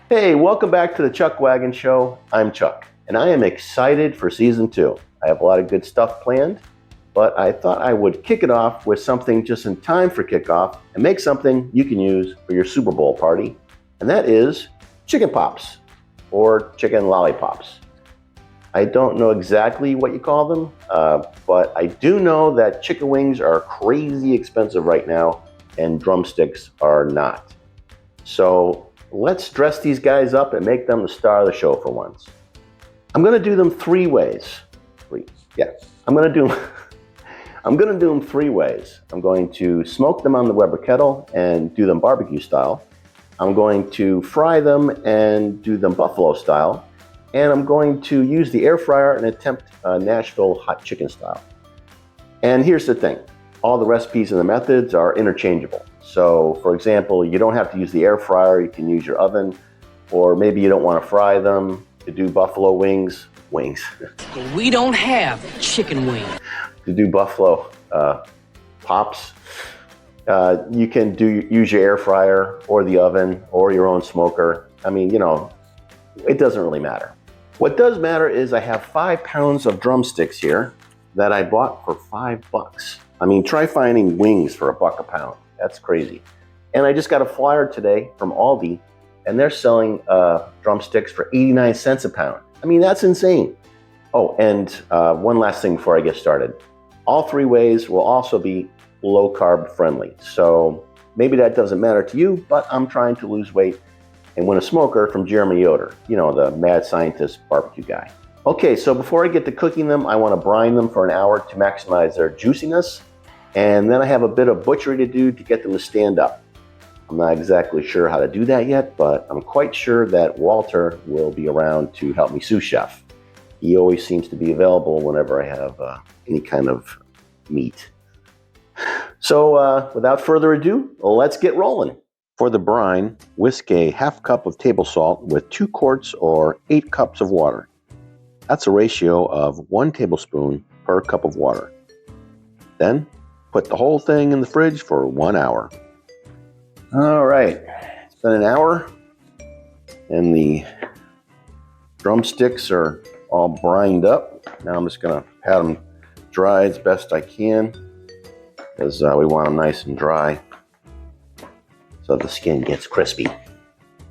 Hey, welcome back to the Chuck Wagon Show. I'm Chuck, and I am excited for season 2. I have a lot of good stuff planned, but I thought I would kick it off with something just in time for kickoff and make something you can use for your Super Bowl party, and that is chicken pops or chicken lollipops. I don't know exactly what you call them, but I do know that chicken wings are crazy expensive right now, and drumsticks are not. So let's dress these guys up and make them the star of the show for once. I'm going to do them 3 ways. I'm going to do them 3 ways. I'm going to smoke them on the Weber kettle and do them barbecue style. I'm going to fry them and do them buffalo style. And I'm going to use the air fryer and attempt Nashville hot chicken style. And here's the thing. All the recipes and the methods are interchangeable. So, for example, you don't have to use the air fryer. You can use your oven. Or maybe you don't want to fry them to do buffalo wings. We don't have chicken wings. To do buffalo pops. You can use your air fryer or the oven or your own smoker. I mean, it doesn't really matter. What does matter is I have 5 pounds of drumsticks here that I bought for $5. I mean, try finding wings for $1 a pound. That's crazy. And I just got a flyer today from Aldi, and they're selling drumsticks for 89 cents a pound. I mean, that's insane. Oh, and one last thing before I get started. All 3 ways will also be low carb friendly. So maybe that doesn't matter to you, but I'm trying to lose weight and win a smoker from Jeremy Yoder, the mad scientist barbecue guy. Okay, so before I get to cooking them, I want to brine them for an hour to maximize their juiciness. And then I have a bit of butchery to do to get them to stand up. I'm not exactly sure how to do that yet, but I'm quite sure that Walter will be around to help me sous chef. He always seems to be available whenever I have any kind of meat. So without further ado, let's get rolling. For the brine, whisk a ½ cup of table salt with 2 quarts or 8 cups of water. That's a ratio of 1 tablespoon per cup of water. Then put the whole thing in the fridge for 1 hour. All right, it's been an hour and the drumsticks are all brined up. Now I'm just gonna pat them dry as best I can because we want them nice and dry so the skin gets crispy.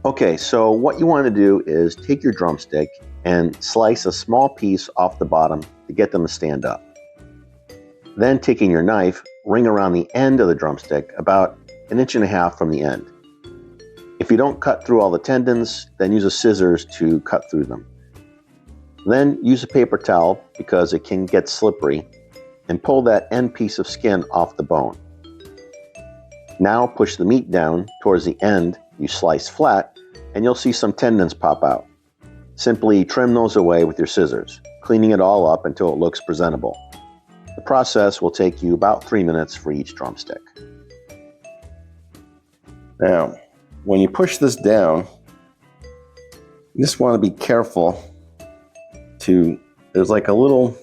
Okay, so what you want to do is take your drumstick and slice a small piece off the bottom to get them to stand up. Then taking your knife, ring around the end of the drumstick about 1.5 inches from the end. If you don't cut through all the tendons, then use a scissors to cut through them. Then use a paper towel because it can get slippery and pull that end piece of skin off the bone. Now push the meat down towards the end you slice flat and you'll see some tendons pop out. Simply trim those away with your scissors, cleaning it all up until it looks presentable. The process will take you about 3 minutes for each drumstick. Now, when you push this down, you just want to be careful there's like a little,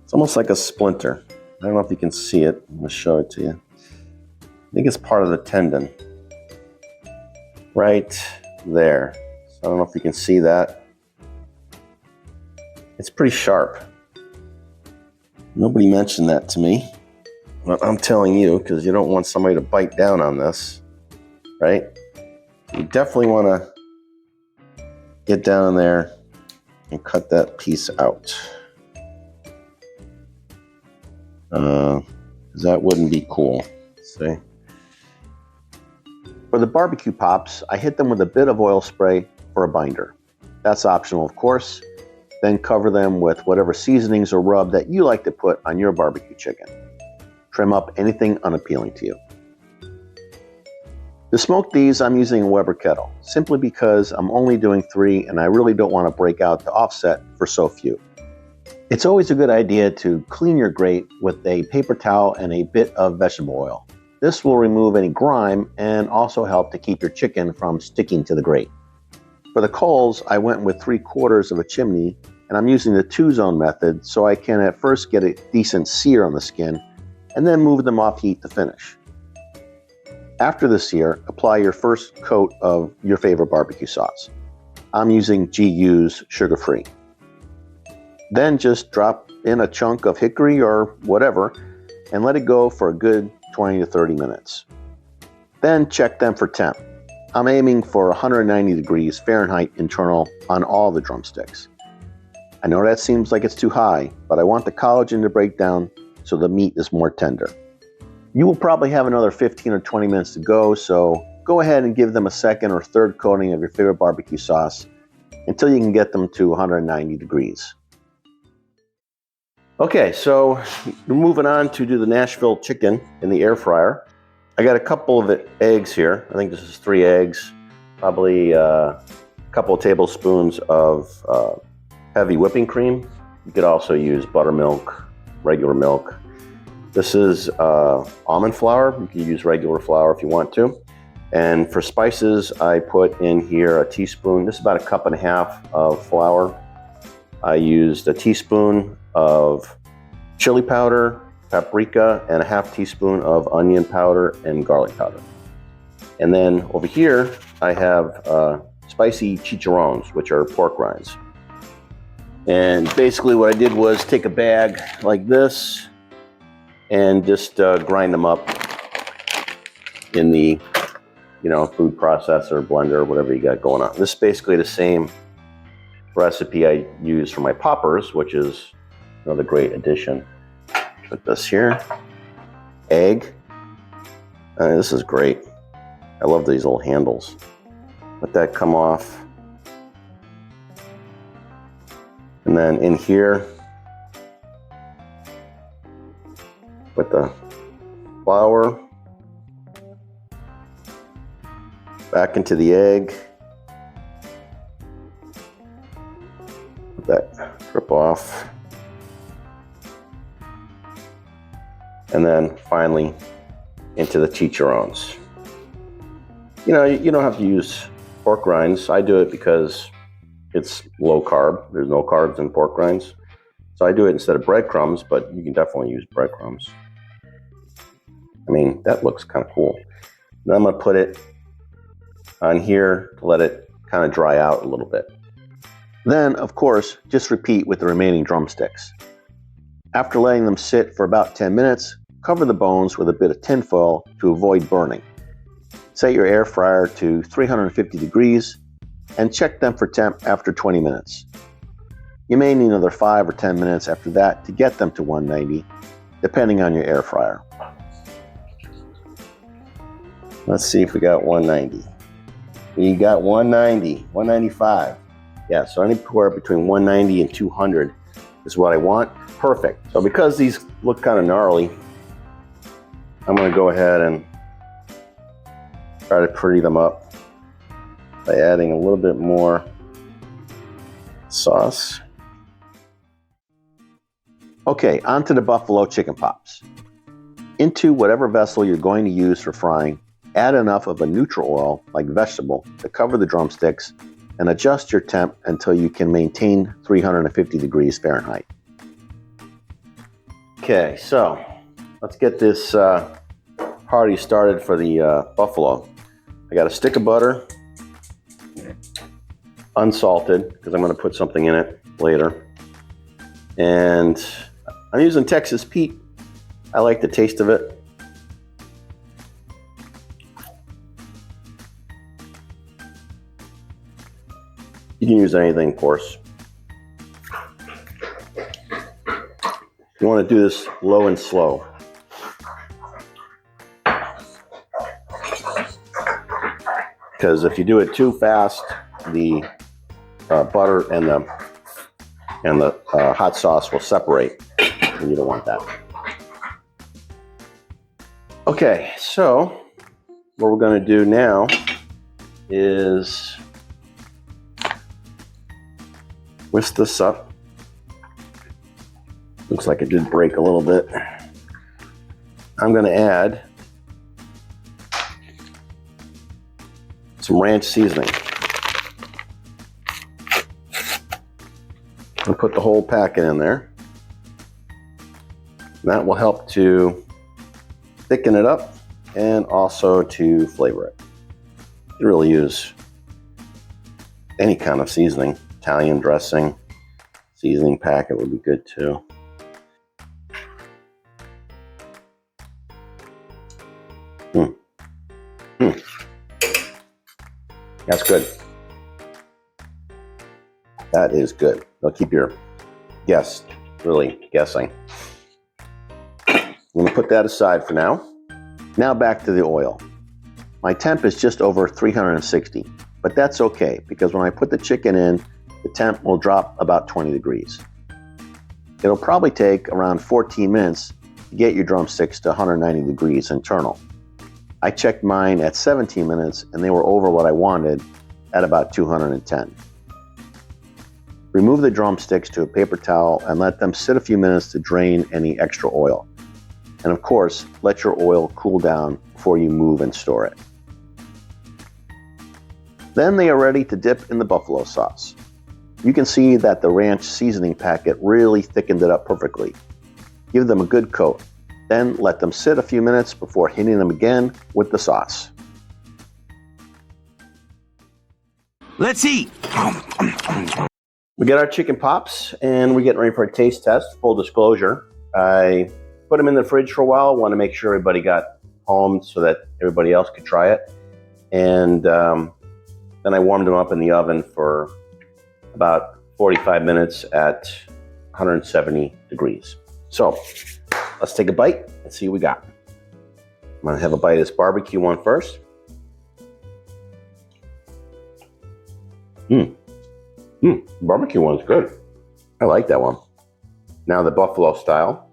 it's almost like a splinter. I don't know if you can see it. I'm going to show it to you. I think it's part of the tendon. Right there. So I don't know if you can see that. It's pretty sharp. Nobody mentioned that to me, but I'm telling you because you don't want somebody to bite down on this, right? You definitely want to get down there and cut that piece out. That wouldn't be cool. See? For the barbecue pops, I hit them with a bit of oil spray for a binder. That's optional, of course. Then cover them with whatever seasonings or rub that you like to put on your barbecue chicken. Trim up anything unappealing to you. To smoke these, I'm using a Weber kettle, simply because I'm only doing 3 and I really don't want to break out the offset for so few. It's always a good idea to clean your grate with a paper towel and a bit of vegetable oil. This will remove any grime and also help to keep your chicken from sticking to the grate. For the coals, I went with 3/4 of a chimney, and I'm using the 2-zone method so I can at first get a decent sear on the skin and then move them off heat to finish. After the sear, apply your first coat of your favorite barbecue sauce. I'm using GU's sugar-free. Then just drop in a chunk of hickory or whatever and let it go for a good 20 to 30 minutes. Then check them for temp. I'm aiming for 190 degrees Fahrenheit internal on all the drumsticks. I know that seems like it's too high, but I want the collagen to break down so the meat is more tender. You will probably have another 15 or 20 minutes to go, so go ahead and give them a second or third coating of your favorite barbecue sauce until you can get them to 190 degrees. Okay, so we're moving on to do the Nashville chicken in the air fryer. I got a couple of eggs here. I think this is 3 eggs, probably a couple of tablespoons of heavy whipping cream. You could also use buttermilk, regular milk. This is almond flour. You can use regular flour if you want to. And for spices, I put in here a teaspoon. This is about 1.5 cups of flour. I used a teaspoon of chili powder, paprika, and a 1/2 teaspoon of onion powder and garlic powder. And then over here, I have spicy chicharrones, which are pork rinds. And basically what I did was take a bag like this and just grind them up in the, food processor, blender, whatever you got going on. This is basically the same recipe I use for my poppers, which is another great addition. Put this here. Egg. This is great. I love these little handles. Let that come off. And then in here, with the flour, back into the egg. Let that drip off. And then finally into the chicharrones. You don't have to use pork rinds. I do it because it's low carb. There's no carbs in pork rinds. So I do it instead of breadcrumbs, but you can definitely use breadcrumbs. That looks kind of cool. Then I'm going to put it on here to let it kind of dry out a little bit. Then, of course, just repeat with the remaining drumsticks. After letting them sit for about 10 minutes, cover the bones with a bit of tinfoil to avoid burning. Set your air fryer to 350 degrees and check them for temp after 20 minutes. You may need another 5 or 10 minutes after that to get them to 190, depending on your air fryer. Let's see if we got 190. We got 190, 195. Yeah, so anywhere between 190 and 200 is what I want. Perfect. So because these look kind of gnarly, I'm going to go ahead and try to pretty them up by adding a little bit more sauce. Okay, on to the buffalo chicken pops. Into whatever vessel you're going to use for frying, add enough of a neutral oil, like vegetable, to cover the drumsticks and adjust your temp until you can maintain 350 degrees Fahrenheit. Okay, so let's get this party started for the buffalo. I got a stick of butter, unsalted, because I'm going to put something in it later. And I'm using Texas Pete. I like the taste of it. You can use anything, of course. You want to do this low and slow. Because if you do it too fast, the butter and the hot sauce will separate, and you don't want that. Okay, so what we're going to do now is whisk this up. Looks like it did break a little bit. I'm going to add some ranch seasoning. I'll put the whole packet in there. That will help to thicken it up. and also to flavor it. You can really use any kind of seasoning. Italian dressing, seasoning packet would be good too. That's good. That is good. They'll keep your guests really guessing. I'm going to put that aside for now. Now back to the oil. My temp is just over 360, but that's okay because when I put the chicken in, the temp will drop about 20 degrees. It'll probably take around 14 minutes to get your drumsticks to 190 degrees internal. I checked mine at 17 minutes and they were over what I wanted at about 210. Remove the drumsticks to a paper towel and let them sit a few minutes to drain any extra oil. And of course, let your oil cool down before you move and store it. Then they are ready to dip in the buffalo sauce. You can see that the ranch seasoning packet really thickened it up perfectly. Give them a good coat. Then let them sit a few minutes before hitting them again with the sauce. Let's eat. We got our chicken pops and we're getting ready for a taste test. Full disclosure, I put them in the fridge for a while. Want to make sure everybody got home so that everybody else could try it. And then I warmed them up in the oven for about 45 minutes at 170 degrees. So let's take a bite and see what we got. I'm gonna have a bite of this barbecue one first. Barbecue one's good. I like that one. Now the buffalo style.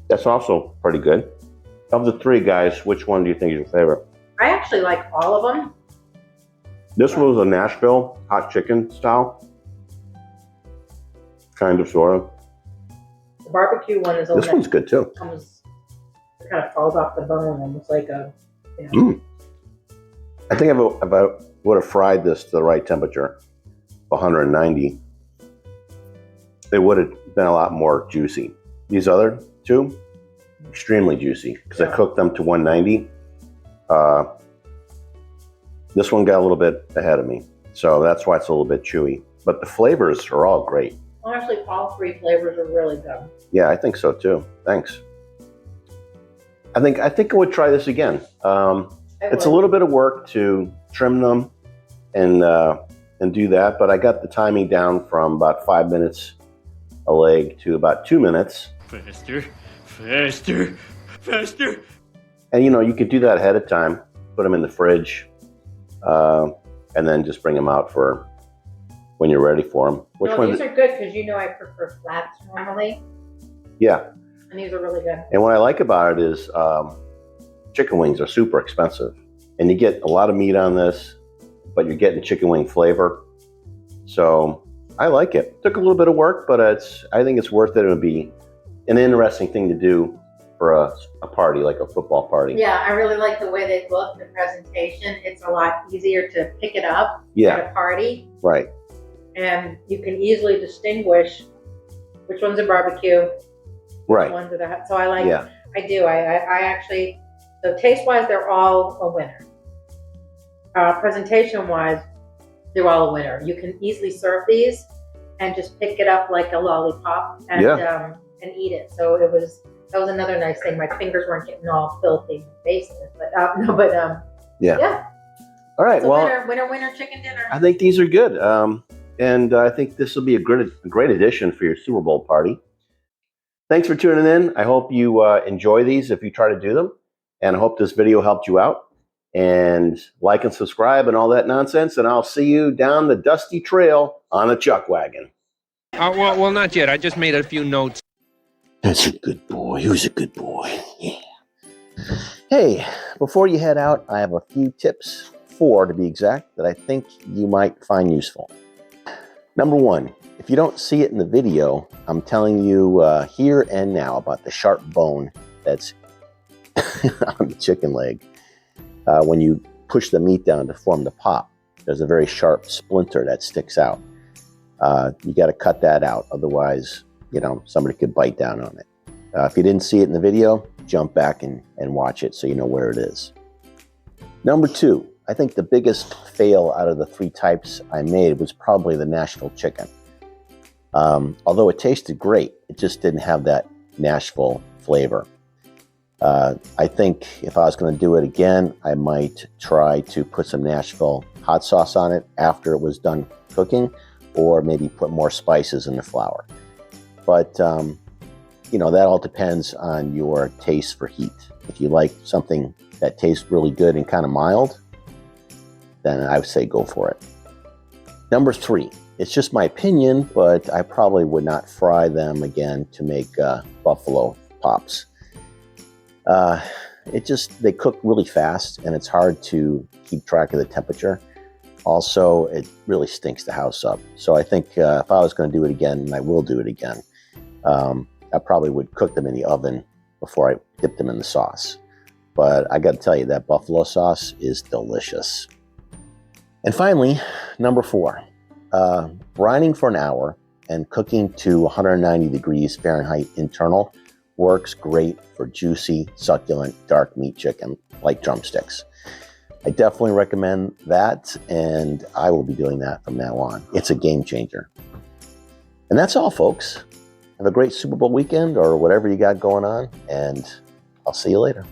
That's also pretty good. Of the three guys, which one do you think is your favorite? I actually like all of them. This one was a Nashville hot chicken style. Kind of, sort of. The barbecue one is the This one one's good too. that comes, it kind of falls off the bone, almost like a, you know. I think if I would have fried this to the right temperature, 190, it would have been a lot more juicy. These other two, extremely juicy because I cooked them to 190. This one got a little bit ahead of me, so that's why it's a little bit chewy. But the flavors are all great. Honestly, all three flavors are really good. Yeah, I think so too. Thanks. I think I would try this again. It's a little bit of work to trim them and do that, but I got the timing down from about 5 minutes a leg to about 2 minutes. Faster, faster, faster. And you could do that ahead of time, put them in the fridge, and then just bring them out for when you're ready for them. These are good because I prefer flats normally. Yeah. And these are really good. And what I like about it is chicken wings are super expensive. And you get a lot of meat on this, but you're getting chicken wing flavor. So I like it. Took a little bit of work, but I think it's worth it. It would be an interesting thing to do for a party, like a football party. Yeah, I really like the way they look, the presentation. It's a lot easier to pick it up at a party. Right. And you can easily distinguish which one's a barbecue, right. Which ones are the, so I like, I do. I actually, so taste-wise, they're all a winner. Presentation-wise, they're all a winner. You can easily serve these and just pick it up like a lollipop and eat it. So that was another nice thing. My fingers weren't getting all filthy and baseless, but yeah. All right. It's a winner chicken dinner. I think these are good. And I think this will be a great addition for your Super Bowl party. Thanks for tuning in. I hope you enjoy these if you try to do them. And I hope this video helped you out. And like and subscribe and all that nonsense. And I'll see you down the dusty trail on a chuck wagon. Well, not yet. I just made a few notes. That's a good boy. Who's a good boy? Yeah. Hey, before you head out, I have a few tips, 4 to be exact, that I think you might find useful. Number 1, if you don't see it in the video, I'm telling you here and now about the sharp bone that's on the chicken leg. When you push the meat down to form the pop, there's a very sharp splinter that sticks out. You got to cut that out, otherwise somebody could bite down on it. If you didn't see it in the video, jump back and watch it so you know where it is. Number 2, I think the biggest fail out of the 3 types I made was probably the Nashville chicken. Although it tasted great, it just didn't have that Nashville flavor. I think if I was going to do it again, I might try to put some Nashville hot sauce on it after it was done cooking, or maybe put more spices in the flour. But, that all depends on your taste for heat. If you like something that tastes really good and kind of mild, then I would say go for it. Number 3, it's just my opinion, but I probably would not fry them again to make buffalo pops. They cook really fast, and it's hard to keep track of the temperature. Also, it really stinks the house up. So I think if I was going to do it again, and I will do it again, I probably would cook them in the oven before I dip them in the sauce. But I got to tell you, that buffalo sauce is delicious. And finally, number 4, brining for an hour and cooking to 190 degrees Fahrenheit internal works great for juicy, succulent, dark meat chicken like drumsticks. I definitely recommend that, and I will be doing that from now on. It's a game changer. And that's all, folks. Have a great Super Bowl weekend or whatever you got going on, and I'll see you later.